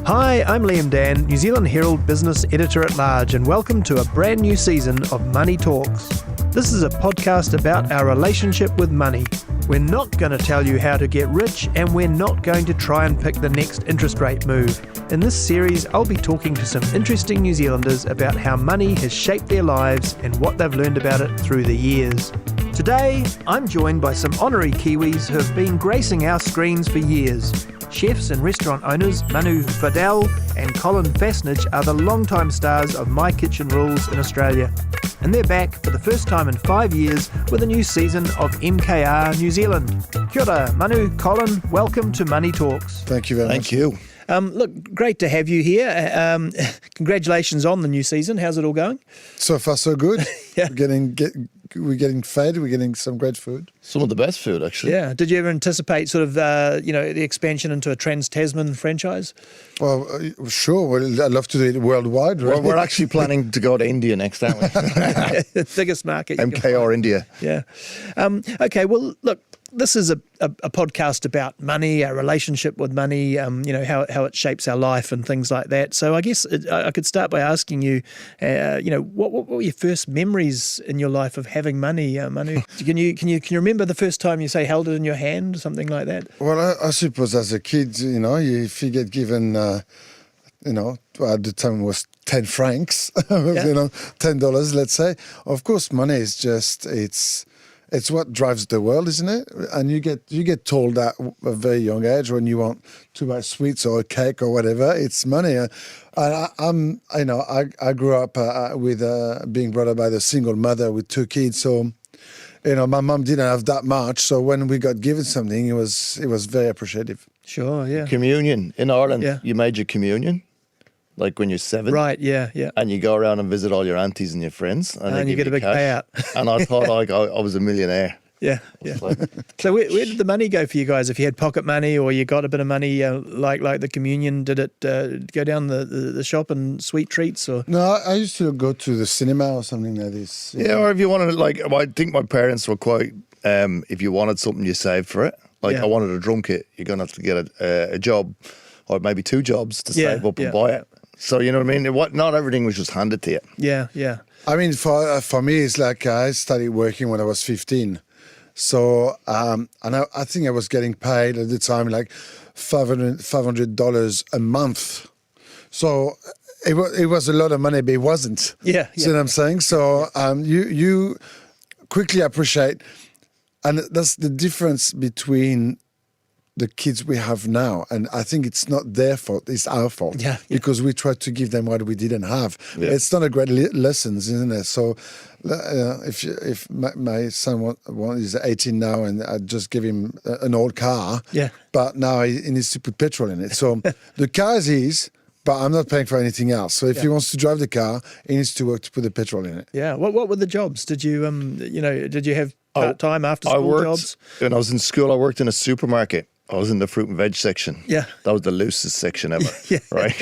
Hi, I'm Liam Dann, New Zealand Herald Business Editor-at-Large, and welcome to a brand new season of Money Talks. This is a podcast about our relationship with money. We're not going to tell you how to get rich, and we're not going to try and pick the next interest rate move. In this series, I'll be talking to some interesting New Zealanders about how money has shaped their lives and what they've learned about it through the years. Today, I'm joined by some honorary Kiwis who have been gracing our screens for years. Chefs and restaurant owners Manu Feildel and Colin Fassnidge are the longtime stars of My Kitchen Rules in Australia. And they're back for the first time in 5 years with a new season of MKR New Zealand. Kia ora, Manu, Colin, welcome to Money Talks. Thank you very much. Thank you. Look, great to have you here. Congratulations on the new season. How's it all going? So far, so good. Yeah. We're getting fed. We're getting some great food. Some of the best food, actually. Yeah. Did you ever anticipate sort of, the expansion into a Trans-Tasman franchise? Well, sure. Well, I'd love to do it worldwide. Right? Well, we're actually planning to go to India next, aren't we? The biggest market. MKR India. Yeah. Okay. Well, look, this is a podcast about money, our relationship with money, how it shapes our life and things like that. So I guess I could start by asking you, what were your first memories in your life of having money, Manu? Can you remember the first time you held it in your hand, something like that? Well, I suppose as a kid, if you get given, at the time it was 10 francs, $10, let's say. Of course, money is just, it's what drives the world, isn't it? And you get told at a very young age when you want to buy sweets or a cake or whatever, it's money. And I grew up with being brought up by the single mother with 2 kids, so my mum didn't have that much. So when we got given something, it was very appreciative. Sure, yeah. Communion in Ireland. Yeah. You made your communion, like when you're 7. Right, yeah. And you go around and visit all your aunties and your friends. And you get a big cash. payout. And I thought I was a millionaire. Yeah. So where did the money go for you guys? If you had pocket money or you got a bit of money, like the communion, did it go down the shop and sweet treats? Or No, I used to go to the cinema or something like this. Yeah, or if you wanted, I think my parents were quite, if you wanted something, you saved for it. I wanted a drum kit, you're going to have to get a job or maybe 2 jobs to save up and buy it. So, you know what I mean? Not everything was just handed to you. Yeah. I mean, for me, it's like I started working when I was 15. So, and I think I was getting paid at the time like $500 a month. So it was a lot of money, but it wasn't. Yeah. See what I'm saying? So you quickly appreciate, and that's the difference between the kids we have now, and I think it's not their fault, it's our fault. Yeah. Because we tried to give them what we didn't have. Yeah. It's not a great lesson, isn't it? So if my son is 18 now and I just give him an old car, but now he needs to put petrol in it. So the car is his, but I'm not paying for anything else. So if he wants to drive the car, he needs to work to put the petrol in it. Yeah. What were the jobs? Did you did you have part-time after school jobs? When I was in school, I worked in a supermarket. I was in the fruit and veg section. Yeah. That was the loosest section ever. Yeah. Right?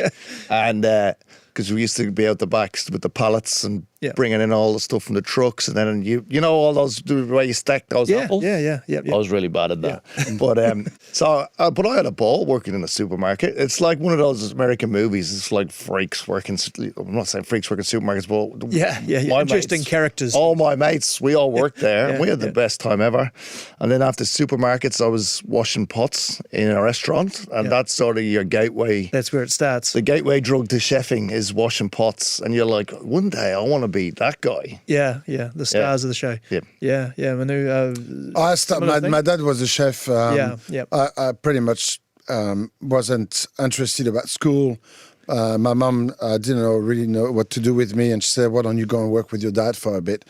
And because we used to be out the back with the pallets and bringing in all the stuff from the trucks, and then all those, the way you stack those apples. Yeah. I was really bad at that. But but I had a ball working in a supermarket. It's like one of those American movies. It's like freaks working. I'm not saying freaks working supermarkets, but my interesting mates, characters. All my mates, we all worked there. And we had the best time ever. And then after supermarkets, I was washing pots in a restaurant, and that's sort of your gateway. That's where it starts. The gateway drug to chefing is washing pots, and you're like, one day I want to be that guy. Yeah, the stars of the show. Yeah, Manu. My dad was a chef. I pretty much wasn't interested about school. My mum didn't really know what to do with me, and she said, "Why don't you go and work with your dad for a bit?"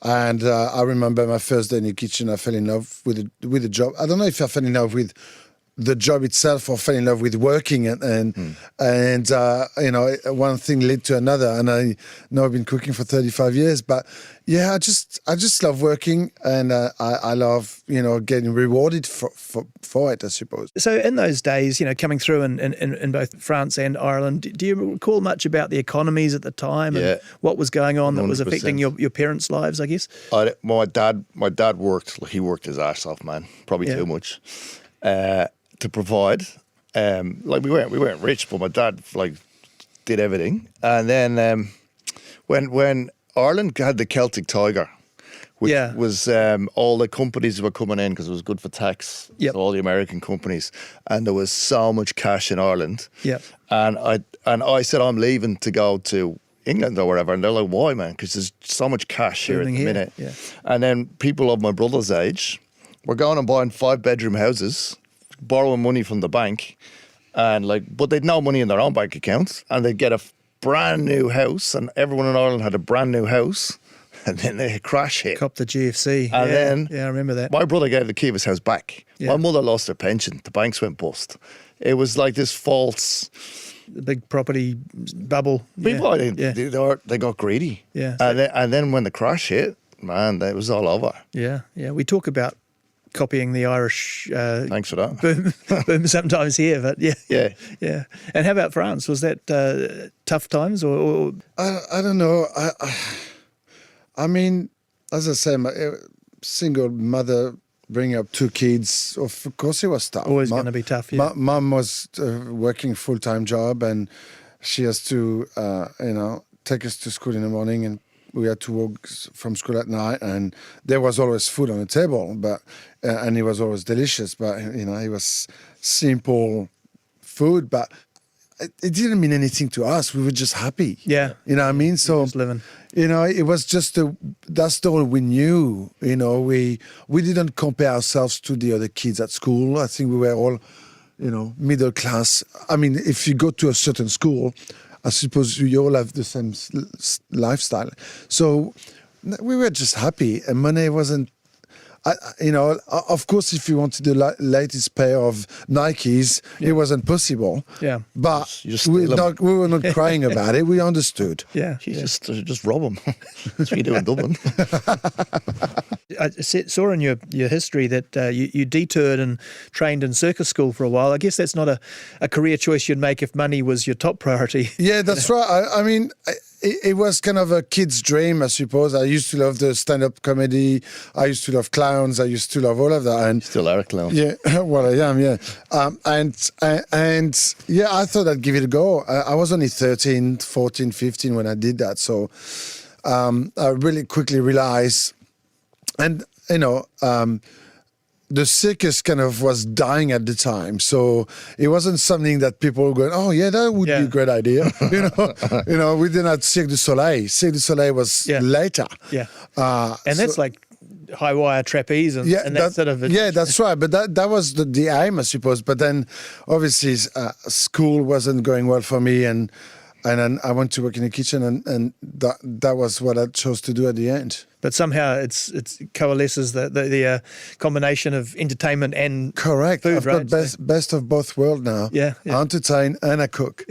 And I remember my first day in the kitchen, I fell in love with the job. I don't know if I fell in love with the job itself or fell in love with working and one thing led to another, and I know I've been cooking for 35 years, but I just love working, and I love getting rewarded for it, I suppose. So in those days, coming through in both France and Ireland, do you recall much about the economies at the time and what was going on that 100%. Was affecting your parents' lives, I guess? My dad worked. He worked his arse off, man. Probably too much. To provide. like we weren't rich, but my dad like did everything. And then when Ireland had the Celtic Tiger, which was all the companies were coming in because it was good for tax. Yep. So all the American companies, and there was so much cash in Ireland. Yep. And I said I'm leaving to go to England or whatever, and they're like, "Why, man?" Because there's so much cash here at the minute. Yeah. And then people of my brother's age were going and buying 5-bedroom houses, borrowing money from the bank, and but they'd no money in their own bank accounts, and they'd get a brand new house, and everyone in Ireland had a brand new house, and then they crash hit. Cop the GFC. And then I remember that. My brother gave the key of his house back. Yeah. My mother lost her pension. The banks went bust. It was like this false. The big property bubble. People, they got greedy. Yeah. And then when the crash hit, man, it was all over. Yeah. We talk about copying the Irish thanks for that boom sometimes here, but yeah. And how about France? Was that tough times or? I don't know. I mean, as I say, my single mother bringing up 2 kids. Of course, it was tough. Always going to be tough. Yeah. Mom was working full-time job, and she has to take us to school in the morning, and we had to walk from school at night, and there was always food on the table, but and it was always delicious, but it was simple food, but it didn't mean anything to us. We were just happy. Yeah. You know what I mean? So just living. It was just that's all we knew. We didn't compare ourselves to the other kids at school. I think we were all, middle class. I mean, if you go to a certain school, I suppose you all have the same lifestyle. So we were just happy, and money wasn't. Of course, if you wanted the latest pair of Nikes, it wasn't possible. Yeah, but we were not crying about it. We understood. Yeah, you just rob them. That's what you do in Dublin. I saw in your history that you detoured and trained in circus school for a while. I guess that's not a career choice you'd make if money was your top priority. Yeah, that's right. I mean, it was kind of a kid's dream, I suppose. I used to love the stand-up comedy. I used to love clowns. I used to love all of that. And still are a clown. Yeah, well, I am, yeah. And yeah, I thought I'd give it a go. I was only 13, 14, 15 when I did that. So I really quickly realized, and, the circus kind of was dying at the time, so it wasn't something that people were going, "Oh yeah, that would be a great idea." We didn't have Cirque du Soleil. Cirque du Soleil was later. Yeah, and that's like high wire trapeze and that sort of. Yeah, that's right. But that was the aim, I suppose. But then, obviously, school wasn't going well for me, and then I went to work in the kitchen, and that was what I chose to do at the end. But somehow it coalesces the combination of entertainment and correct. Food, I've right? got best of both worlds now. Yeah. I entertain and I cook.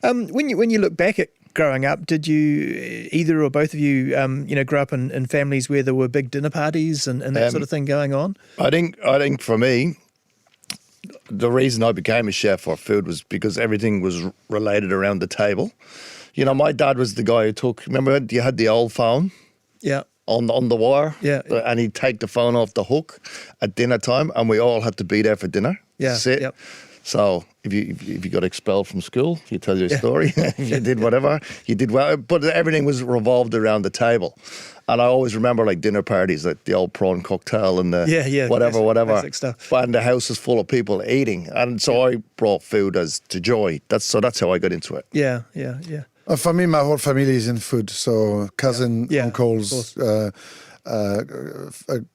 When you look back at growing up, did you either or both of you grow up in families where there were big dinner parties and that sort of thing going on? I think for me, the reason I became a chef or food was because everything was related around the table. My dad was the guy who remember you had the old phone? Yeah. On the wire? Yeah. And he'd take the phone off the hook at dinner time, and we all had to be there for dinner. Yeah. Sit. Yep. So if you got expelled from school, you tell your story. If you did whatever, you did well. But everything was revolved around the table. And I always remember like dinner parties, like the old prawn cocktail and the whatever. Classic stuff. And the house is full of people eating. And so I brought food to joy. That's how I got into it. Yeah. For me, my whole family is in food. So cousin, uncles,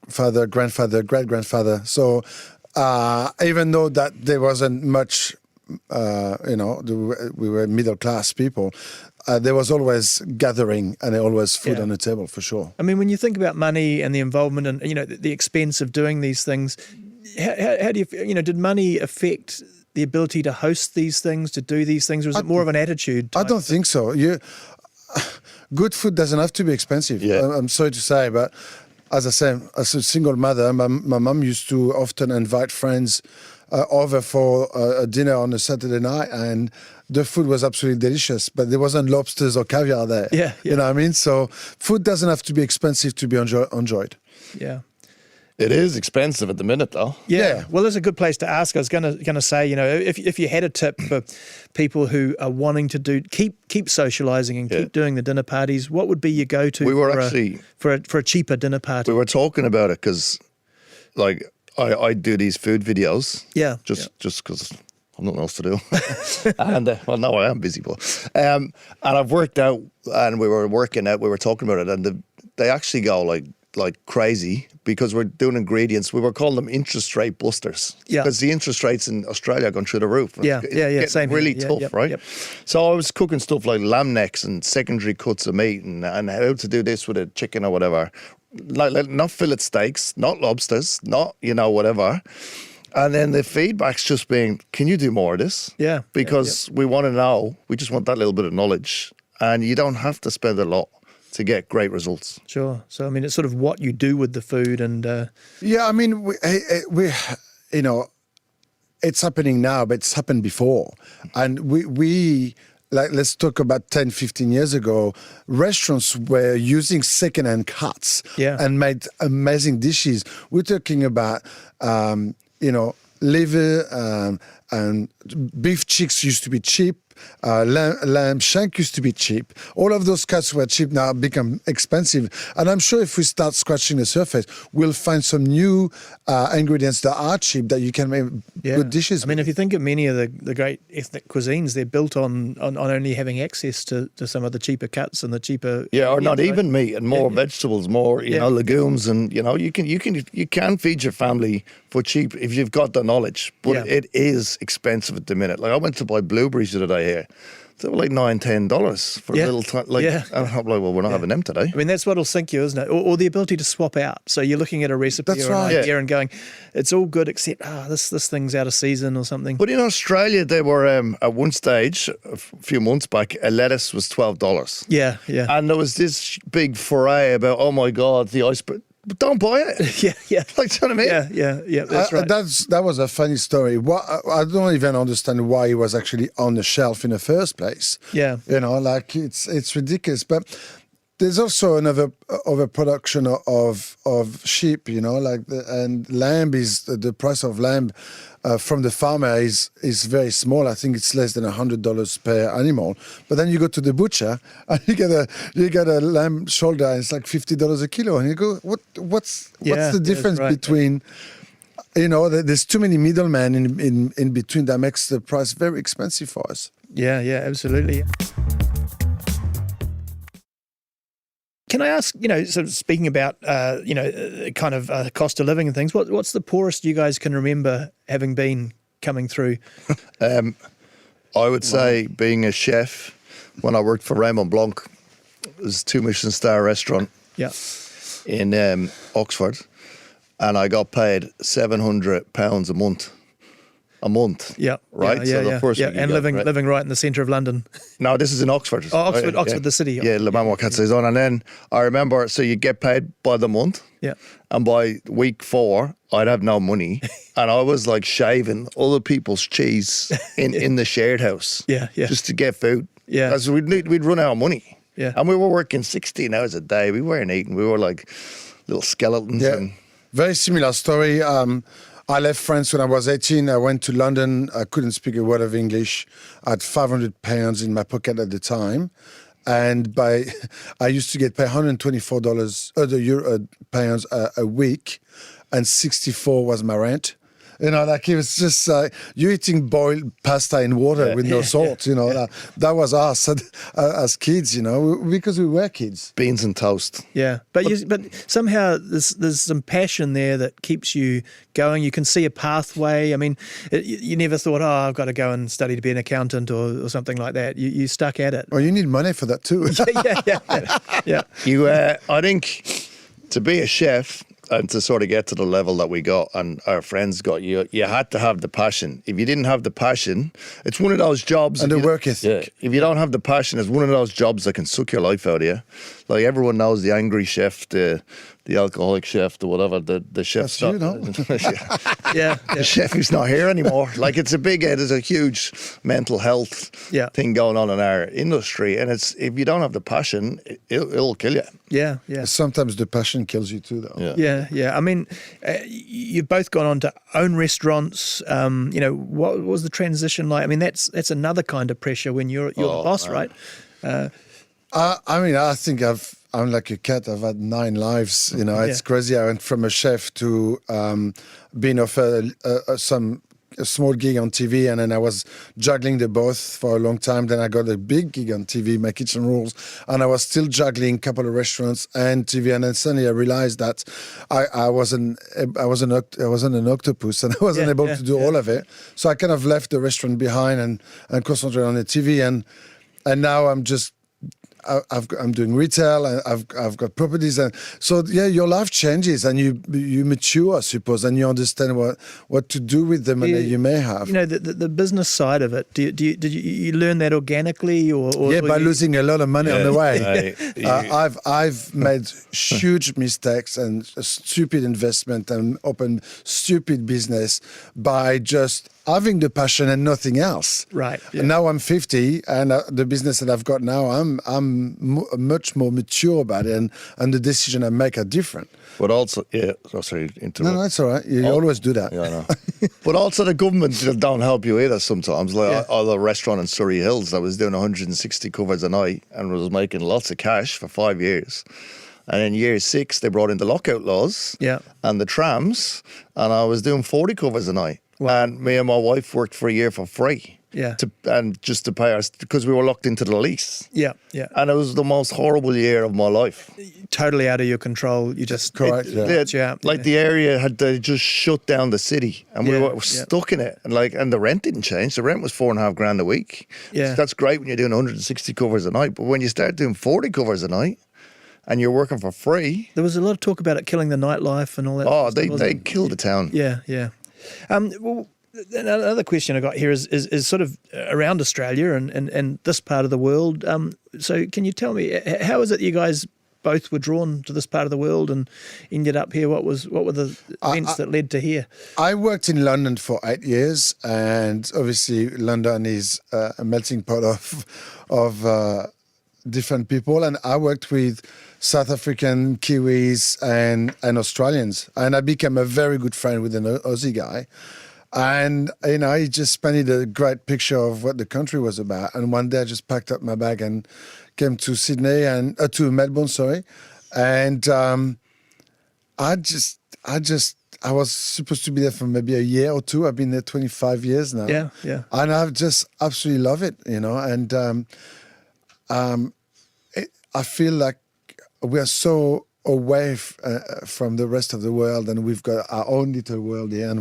father, grandfather, great-grandfather. So even though that there wasn't much, we were middle-class people, there was always gathering and always food on the table, for sure. I mean, when you think about money and the involvement and, the expense of doing these things, how do you, did money affect the ability to host these things, to do these things, or is it more of an attitude type? I don't think so. Good food doesn't have to be expensive. Yeah. I'm sorry to say, but as I say, as a single mother, my mum used to often invite friends over for a dinner on a Saturday night, and the food was absolutely delicious, but there wasn't lobsters or caviar there. Yeah. You know what I mean? So food doesn't have to be expensive to be enjoyed. Yeah. It is expensive at the minute, though. Yeah. Well, that's a good place to ask. I was going to say, if you had a tip for people who are wanting to keep socialising and keep doing the dinner parties, what would be your go-to for a cheaper dinner party? We were talking about it because, like, I do these food videos. Yeah. Just because I've nothing else to do. And, no, I am busy, but. And I've worked out, and we were working out, we were talking about it, and they actually go like crazy because we're doing ingredients. We were calling them interest rate busters. Yeah. Because the interest rates in Australia are going through the roof. Yeah. Same really here. tough, right? Yep. So I was cooking stuff like lamb necks and secondary cuts of meat and how to do this with a chicken or whatever. Like not fillet steaks, not lobsters, not, whatever. And then the feedback's just being, can you do more of this? Yeah. Because we want to know. We just want that little bit of knowledge. And you don't have to spend a lot to get great results. Sure. So, I mean, it's sort of what you do with the food and... Yeah, I mean, we it's happening now, but it's happened before. And we let's talk about 10, 15 years ago, restaurants were using second-hand cuts and made amazing dishes. We're talking about, liver and beef cheeks used to be cheap. Lamb shank used to be cheap. All of those cuts were cheap, now become expensive. And I'm sure if we start scratching the surface, we'll find some new ingredients that are cheap that you can make good dishes. I mean, if you think of many of the great ethnic cuisines, they're built on only having access to some of the cheaper cuts and the cheaper... Yeah, or not even meat and more vegetables, more, legumes. And, you can feed your family for cheap if you've got the knowledge. But it is expensive at the minute. Like, I went to buy blueberries the other day here. They were like $9-10 for a little time. And I'm like, well, we're not having them today. I mean, that's what'll sink you, isn't it? Or the ability to swap out. So you're looking at a recipe an idea and going, it's all good except this thing's out of season or something. But in Australia, they were at one stage a few months back, a lettuce was $12. Yeah. And there was this big foray about, oh my God, the iceberg. But don't buy it. Yeah. Like, do you know what I mean? Yeah. That's right. That was a funny story. I don't even understand why it was actually on the shelf in the first place. Yeah. It's ridiculous. But there's also another overproduction of sheep. And lamb is the price of lamb from the farmer is very small. I think it's less than $100 per animal. But then you go to the butcher and you get a lamb shoulder and it's like $50 a kilo. And you go, what's the difference between? There's too many middlemen in between that makes the price very expensive for us. Yeah, absolutely. Can I ask, sort of speaking about, kind of cost of living and things, what's the poorest you guys can remember having been coming through? I would say being a chef, when I worked for Raymond Blanc, it was a 2 Michelin star restaurant in Oxford, and I got paid £700 a month. Yeah. Right. And living right in the centre of London. No, this is in Oxford. Oh, Oxford, the city. Yeah, Le Mans Cat's on. And then I remember, so you get paid by the month. Yeah. And by week 4, I'd have no money. And I was like shaving other people's cheese in the shared house. Yeah. Just to get food. Yeah. Because we'd run out of money. Yeah. And we were working 16 hours a day. We weren't eating. We were like little skeletons. Yeah. Very similar story. I left France when I was 18. I went to London. I couldn't speak a word of English. I had £500 in my pocket at the time. And I used to get paid £124 a week, and 64 was my rent. It was just you eating boiled pasta in water with no salt. That was us as kids. Because we were kids. Beans and toast. Yeah, but somehow there's some passion there that keeps you going. You can see a pathway. I mean, you never thought, I've got to go and study to be an accountant or something like that. You stuck at it. Well, you need money for that too. Yeah. I think to be a chef. And to sort of get to the level that we got and our friends got, you had to have the passion. If you didn't have the passion, it's one of those jobs. And the work ethic. Yeah, if you don't have the passion, it's one of those jobs that can suck your life out of you. Like everyone knows the angry chef, the the alcoholic chef, the whatever, the chef. That's you, no? The chef who's not here anymore. Like it's a there's a huge mental health thing going on in our industry, and if you don't have the passion, it'll kill you. Yeah. Sometimes the passion kills you too, though. Yeah. I mean, you've both gone on to own restaurants. What was the transition like? I mean, that's another kind of pressure when you're the boss, right? I think I'm like a cat. I've had 9 lives. It's crazy. I went from a chef to being offered a small gig on TV, and then I was juggling the both for a long time. Then I got a big gig on TV, My Kitchen Rules, and I was still juggling a couple of restaurants and TV. And then suddenly I realized that I wasn't an octopus, and I wasn't able to do all of it. So I kind of left the restaurant behind and concentrated on the TV. And now I'm just. I'm doing retail, and I've got properties, and so your life changes, and you mature, I suppose, and you understand what to do with the money you may have. The business side of it. Did you learn that organically, or by losing a lot of money on the way? I've made huge mistakes and a stupid investment and opened stupid business by just having the passion and nothing else. Right. Yeah. And now I'm 50, and the business that I've got now, I'm much more mature about it, and the decision I make are different. But also, sorry, interrupt. No, it's all right. You always do that. Yeah, I know. But also the government don't help you either sometimes. Like the restaurant in Surrey Hills, I was doing 160 covers a night and was making lots of cash for 5 years. And in year 6, they brought in the lockout laws and the trams, and I was doing 40 covers a night. Wow. And me and my wife worked for a year for free. Just to pay us, because we were locked into the lease. Yeah. And it was the most horrible year of my life. Totally out of your control. You just correct. The area they just shut down the city, and we were stuck in it. And the rent didn't change. The rent was $4,500 a week. Yeah, so that's great when you're doing 160 covers a night, but when you start doing 40 covers a night, and you're working for free, there was a lot of talk about it killing the nightlife and all that. Oh, they killed the town. Yeah. Well, another question I got here is sort of around Australia and this part of the world. So can you tell me, how is it you guys both were drawn to this part of the world and ended up here? What were the events that led to here? I worked in London for 8 years, and obviously London is a melting pot of different people, and I worked with South African, Kiwis, and Australians, and I became a very good friend with an Aussie guy. And, he just painted a great picture of what the country was about. And one day I just packed up my bag and came to Sydney and to Melbourne, sorry. And I was supposed to be there for maybe a year or two. I've been there 25 years now. Yeah. And I've just absolutely love it, and I feel like we are so away from the rest of the world, and we've got our own little world here, and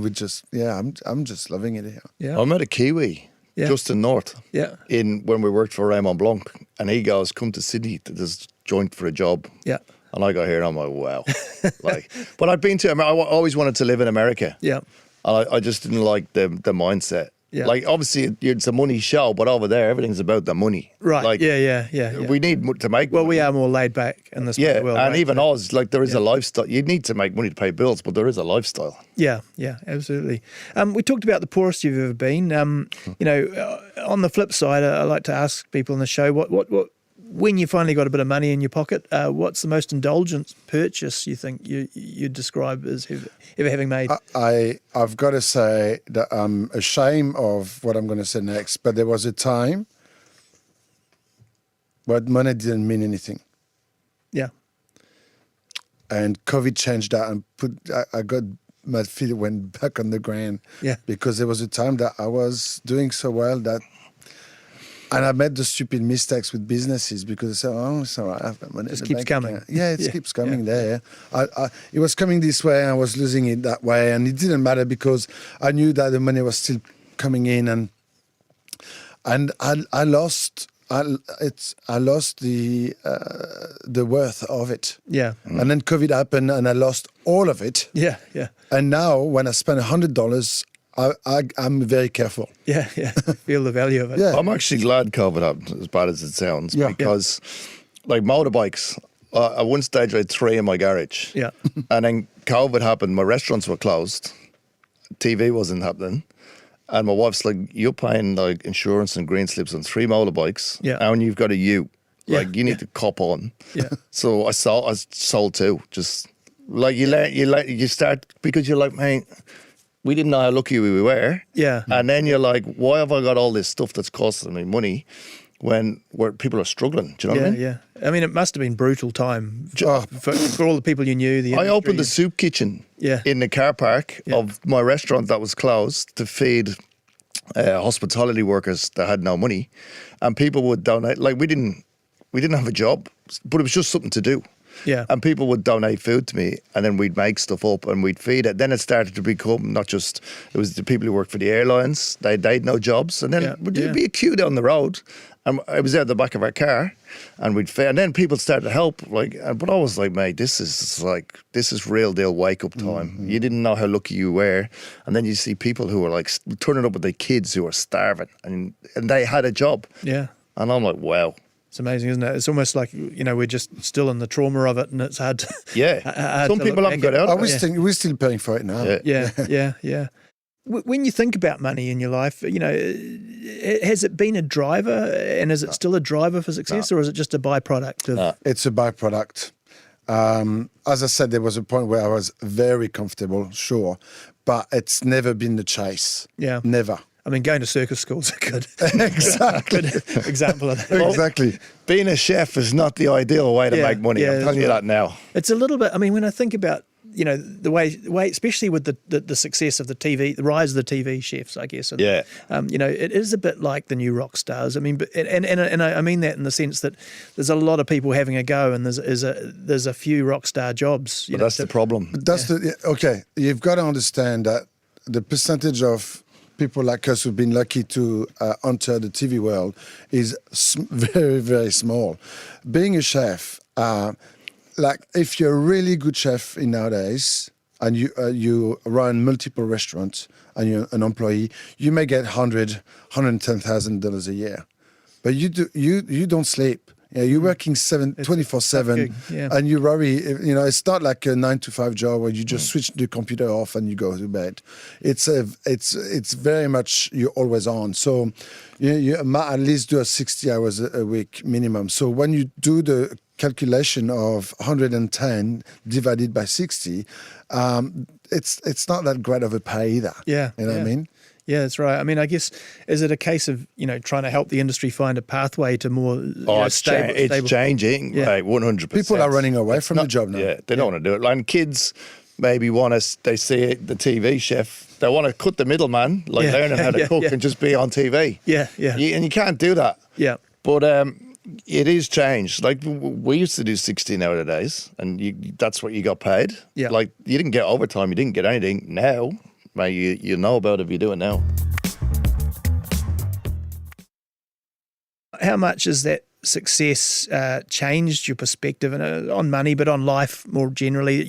I'm just loving it here. Yeah. I met a Kiwi Justin North when we worked for Raymond Blanc, and he goes, come to Sydney to this joint for a job. Yeah. And I got here and I'm like, wow. But I've been I always wanted to live in America. Yeah. And I just didn't like the mindset. Yeah. Like, obviously, it's a money show, but over there, everything's about the money. Right. Like, yeah. We need to make money. We are more laid back in this part of the world. And even Oz, there is a lifestyle. You need to make money to pay bills, but there is a lifestyle. Yeah, absolutely. We talked about the poorest you've ever been. On the flip side, I like to ask people on the show, what when you finally got a bit of money in your pocket, what's the most indulgent purchase you think you'd describe as ever having made? I've got to say that I'm ashamed of what I'm going to say next, but there was a time where money didn't mean anything. Yeah. And COVID changed that, and I got my feet went back on the ground. Yeah. Because there was a time that I was doing so well and I made the stupid mistakes with businesses because I said, oh, it's all right, I've got money. It just keeps coming. Yeah, it keeps coming there. It was coming this way and I was losing it that way. And it didn't matter because I knew that the money was still coming in. And I lost the worth of it. Yeah. And then COVID happened and I lost all of it. Yeah. And now when I spend $100, I'm very careful. Yeah. Feel the value of it. Yeah. I'm actually glad COVID happened, as bad as it sounds, because like motorbikes, At one stage, I had 3 in my garage. Yeah. And then COVID happened. My restaurants were closed. TV wasn't happening. And my wife's like, you're paying like insurance and green slips on 3 motorbikes. Yeah. And you've got a ute. Yeah. Like, you need to cop on. Yeah. So I sold 2. Just like you start, because you're like, man, we didn't know how lucky we were. Yeah. And then you're like, why have I got all this stuff that's costing me money where people are struggling? Do you know what I mean? Yeah. I mean, it must have been brutal time for all the people you knew. I opened a soup kitchen in the car park of my restaurant that was closed to feed hospitality workers that had no money, and people would donate. Like, we didn't have a job, but it was just something to do. Yeah. And people would donate food to me, and then we'd make stuff up and we'd feed it. Then it started to become not just, it was the people who worked for the airlines, they'd no jobs. And then there'd be a queue down the road, and I was out the back of our car, and we'd feed. And then people started to help. But I was like, mate, this is real deal wake up time. Mm-hmm. You didn't know how lucky you were. And then you see people who were like turning up with their kids who were starving, and they had a job. Yeah. And I'm like, wow. It's amazing, isn't it? It's almost like, we're just still in the trauma of it, and it's hard to... Yeah. Some people haven't got out of it. We're still paying for it now. Yeah. When you think about money in your life, has it been a driver, and is it still a driver for success, or is it just a byproduct of... It's a byproduct. As I said, there was a point where I was very comfortable, sure, but it's never been the chase. Yeah. Never. I mean, going to circus school's a good, exactly. good example of that. Exactly. Being a chef is not the ideal way to make money. I'm telling you that now. It's a little bit, I mean, when I think about, the way, especially with the success of the TV, the rise of the TV chefs, I guess. And, it is a bit like the new rock stars. I mean, and I mean that in the sense that there's a lot of people having a go, and there's a few rock star jobs. That's the problem. Okay. You've got to understand that the percentage of people like us who've been lucky to enter the TV world is very, very small. Being a chef, if you're a really good chef in nowadays, and you run multiple restaurants and you're an employee, you may get $110,000 a year, but you don't sleep. You're working 24/7, and you worry. It's not like a 9-to-5 job where you just switch the computer off and you go to bed. It's very much you're always on. So you might at least do 60 hours a week minimum. So when you do the calculation of 110 divided by 60, it's not that great of a pay either. Yeah, what I mean. Yeah, that's right. I mean, I guess, is it a case of, trying to help the industry find a pathway to more stable? It's changing, 100%. People are running away from the job now. Yeah, they don't want to do it. And kids maybe they see the TV chef, they want to cut the middleman, learning how to cook and just be on TV. Yeah. And you can't do that. Yeah. But it is changed. Like, we used to do 16-hour days, and that's what you got paid. Yeah. Like, you didn't get overtime, you didn't get anything. Now, mate, you know about it if you do it now. How much has that success changed your perspective on money, but on life more generally?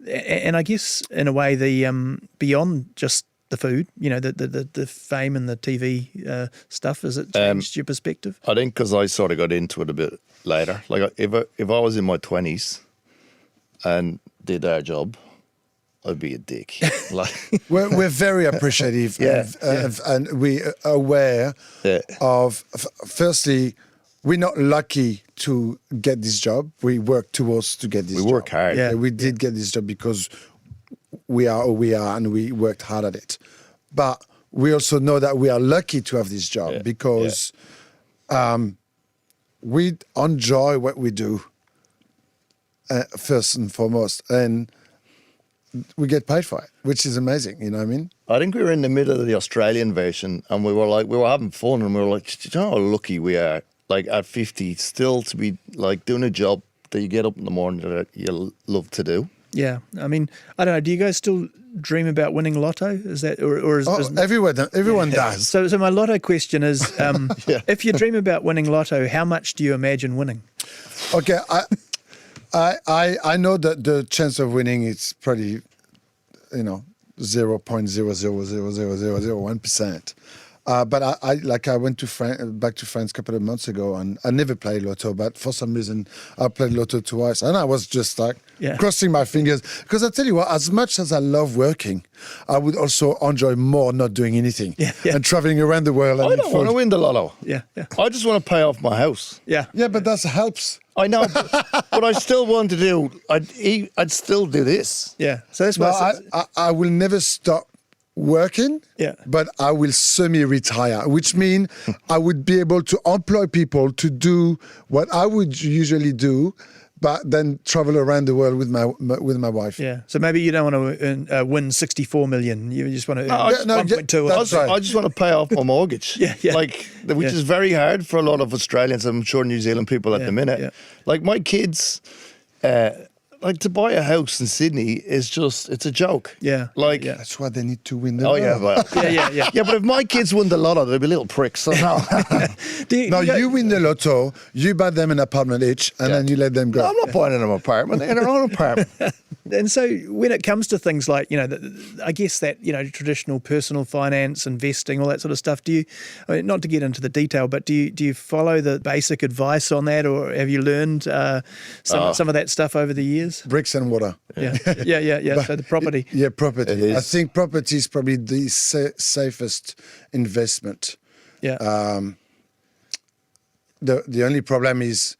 And I guess in a way, the beyond just the food, the fame and the TV stuff, has it changed your perspective? I think because I sort of got into it a bit later. Like, if I was in my 20s and did our job, I'd be a dick. We're very appreciative, and we are aware of. Firstly, we're not lucky to get this job. We work towards to get this job. We work hard. Yeah, we did get this job because we are who we are, and we worked hard at it. But we also know that we are lucky to have this job because we enjoy what we do first and foremost, and we get paid for it, which is amazing. You know what I mean? I think we were in the middle of the Australian version, and we were having fun, and we were like, do you know how lucky we are, like at 50, still to be like doing a job that you get up in the morning that you love to do. Yeah, I mean, I don't know. Do you guys still dream about winning lotto? Is that or is everyone does? So my lotto question is, if you dream about winning lotto, how much do you imagine winning? Okay, I know that the chance of winning is pretty, 0.0000001%. But I went back to France a couple of months ago, and I never played Lotto, but for some reason I played Lotto twice, and I was just like crossing my fingers. Because I tell you what, as much as I love working, I would also enjoy more not doing anything and traveling around the world. I don't want to win the Lotto. Yeah. I just want to pay off my house. Yeah, but that helps. I know, but I still want to do. I'd still do this. Yeah. So that's why I will never stop working. Yeah. But I will semi-retire, which means I would be able to employ people to do what I would usually do, but then travel around the world with my wife. Yeah. So maybe you don't want to win 64 million. You just want to earn 1.2. That's right. I just want to pay off my mortgage. Which is very hard for a lot of Australians. I'm sure New Zealand people at the minute. Yeah. Like my kids, like to buy a house in Sydney is it's a joke. Yeah. Like that's why they need to win the lotto. Yeah, well. Yeah, but if my kids won the lotto, they'd be little pricks. So no. You win the lotto, you buy them an apartment each, and then you let them go. No, I'm not buying them an apartment. They're in their own apartment. And so when it comes to things like, I guess that, traditional personal finance, investing, all that sort of stuff, not to get into the detail, but do you follow the basic advice on that, or have you learned some of that stuff over the years? Bricks and water. Yeah. So the property. Property. I think property is probably the safest investment. Yeah. The only problem is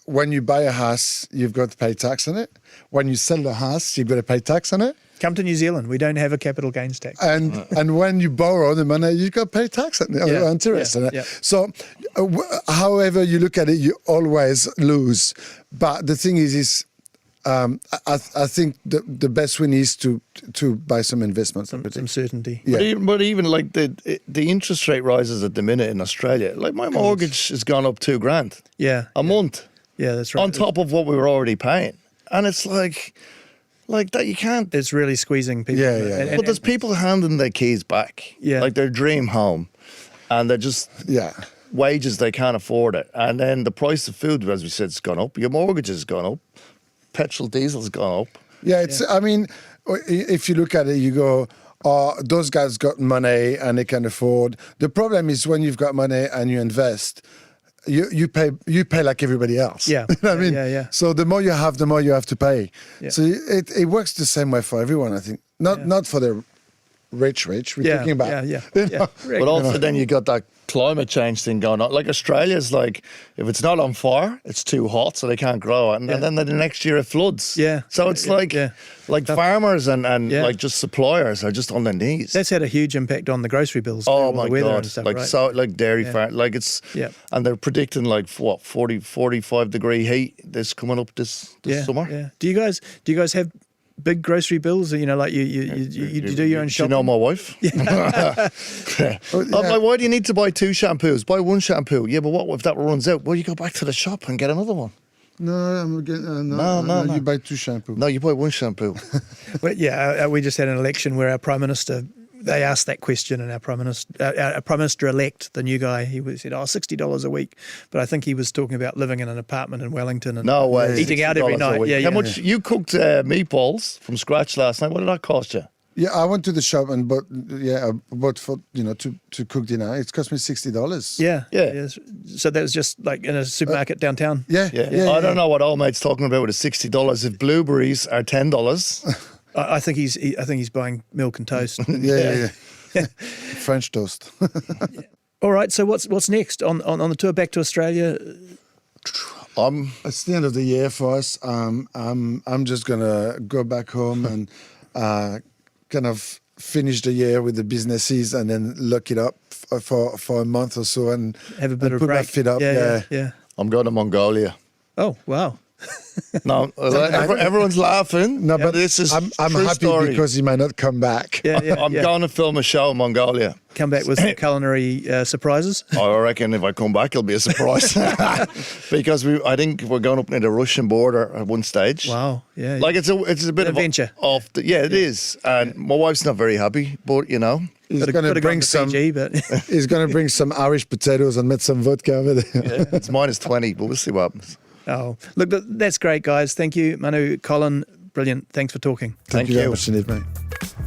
when you buy a house, you've got to pay tax on it. When you sell the house, you've got to pay tax on it. Come to New Zealand. We don't have a capital gains tax. And when you borrow the money, you've got to pay tax on interest on it. Yeah. So however you look at it, you always lose. But the thing is I think the best win is to buy some investment. Some certainty. Yeah. But even like the interest rate rises at the minute in Australia. Like my mortgage has gone up $2,000. Yeah. A month. Yeah, that's right. On top of what we were already paying. And it's like that you can't. It's really squeezing people. Yeah. But there's people handing their keys back. Yeah. Like their dream home. And they're just wages, they can't afford it. And then the price of food, as we said, has gone up. Your mortgage has gone up. Petrol, diesel's gone up. Yeah, I mean, if you look at it, you go, those guys got money and they can afford. The problem is when you've got money and you invest, you pay like everybody else. Yeah. You know what I mean? Yeah. So the more you have, the more you have to pay. Yeah. So it works the same way for everyone, I think. Not for the rich. We're talking about. Yeah. But also then you got that climate change thing going on. Like Australia's like, if it's not on fire, it's too hot, so they can't grow it. And then the next year it floods. Yeah. So it's like farmers and like just suppliers are just on their knees. That's had a huge impact on the grocery bills. Oh my God. And stuff, like right? like dairy farm, like it's, and they're predicting like 40, 45 degree heat this coming up this summer. Yeah. Do you guys have big grocery bills? Like you do your own shopping? Do you know my wife? I'm like, why do you need to buy 2 shampoos? Buy 1 shampoo. Yeah, but what if that runs out? Well, you go back to the shop and get another one. No, no. You buy 2 shampoos. No, you buy 1 shampoo. Well, we just had an election where our Prime Minister, they asked that question, and our Prime Minister-elect, the new guy, he said, $60 a week. But I think he was talking about living in an apartment in Wellington and eating out every night. Yeah, How much you cooked meatballs from scratch last night? What did that cost you? Yeah, I went to the shop and bought for to cook dinner. It cost me $60. Yeah. So that was just like in a supermarket downtown. Yeah. I don't know what old mate's talking about with the $60. If blueberries are $10. I think he's buying milk and toast. Yeah. French toast. All right. So what's next on the tour back to Australia? It's the end of the year for us. I'm just gonna go back home and kind of finish the year with the businesses and then lock it up for a month or so and have a bit of put break. my feet up. Yeah. I'm going to Mongolia. Oh wow. No, everyone's laughing. No, but this is I'm true happy story. because he might not come back. I'm going to film a show in Mongolia. Come back with some culinary surprises. I reckon if I come back, it'll be a surprise because I think we're going up near the Russian border at one stage. Wow, yeah. Like it's a bit of adventure. It is, and my wife's not very happy, but He's going to bring some. He's going to bring some Irish potatoes and met some vodka over there. Yeah, it's -20, but we'll see what happens. Oh, look, that's great, guys. Thank you, Manu, Colin. Brilliant. Thanks for talking. Thank you very much indeed, mate.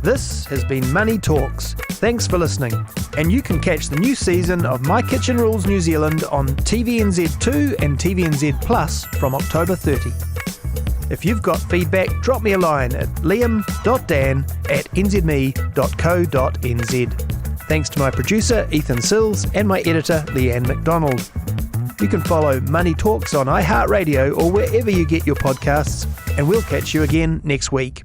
This has been Money Talks. Thanks for listening. And you can catch the new season of My Kitchen Rules New Zealand on TVNZ2 and TVNZ Plus from October 30. If you've got feedback, drop me a line at liam.dan@nzme.co.nz. Thanks to my producer, Ethan Sills, and my editor, Leanne McDonald. You can follow Money Talks on iHeartRadio or wherever you get your podcasts, and we'll catch you again next week.